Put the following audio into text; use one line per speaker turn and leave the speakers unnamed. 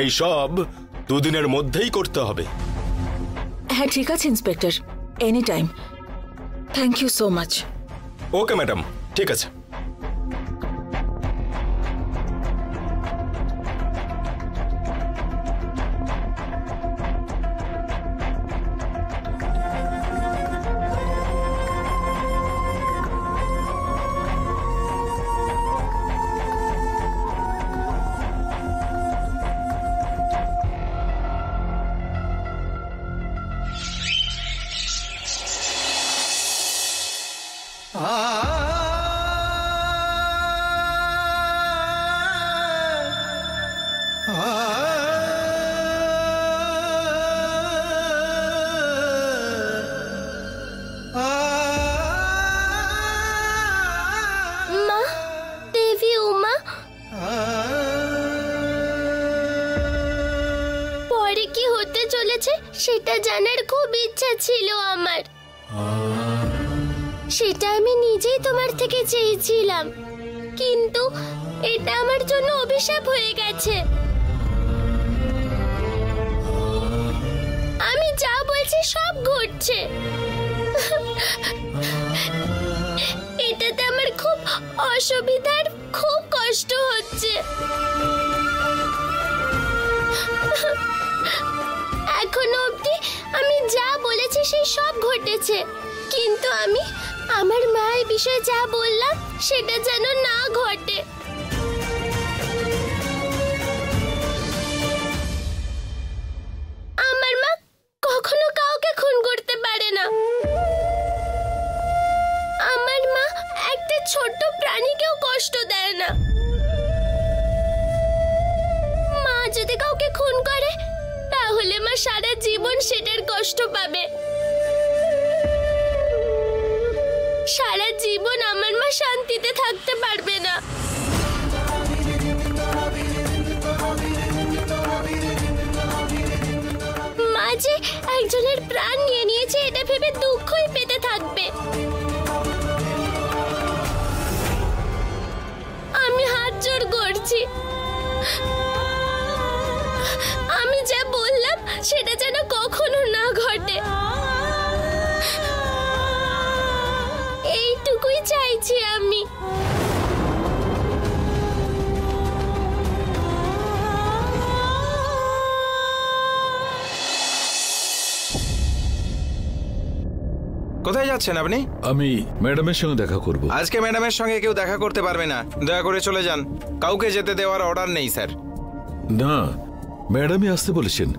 এই সব দুদিনের মধ্যেই করতে হবে।
হ্যাঁ ঠিক আছে inspector, any time. Thank you so much.
Okay madam, ঠিক আছে।
সেটা জানার খুব ইচ্ছা ছিল আমার। সেটা আমি নিজেই তোমার থেকে চেয়েছিলাম, কিন্তু এটা আমার জন্য অভিশাপ হয়ে গেছে। আমি যা বলছি সব ঘটছে। এটাতে আমার খুব অসুবিধার, খুব কষ্ট হচ্ছে। এখনো অবধি আমি যা বলেছি সেই সব ঘটেছে, কিন্তু আমি আমার মায়ের বিষয়ে যা বললাম সেটা যেন না ঘটে। আমার মা কখনো কাউকে খুন করতে পারে না। আমার মা একটা ছোট প্রাণীকেও কষ্ট দেয় না। মা যদি কাউকে খুন করে তাহলে মা সারা জীবন সেটার কষ্ট পাবে। সারা জীবন আমার মা শান্তিতে থাকতে পারবে না। মা যে একজনের প্রাণ নিয়ে নিয়েছে এটা ভেবে দুঃখই পেতে থাকবে। আমি হাত জোড় করছি, আমি যা বললাম সেটা যেন কখনো না ঘটে, এইটুকুই চাইছি আমি।
কোথায় যাচ্ছেন আপনি?
আমি ম্যাডামের সঙ্গে দেখা করব।
আজকে ম্যাডামের সঙ্গে কেউ দেখা করতে পারবে না, দয়া করে চলে যান। কাউকে যেতে দেওয়ার অর্ডার নেই স্যার।
না, ম্যাডামই আসতে বলেছেন।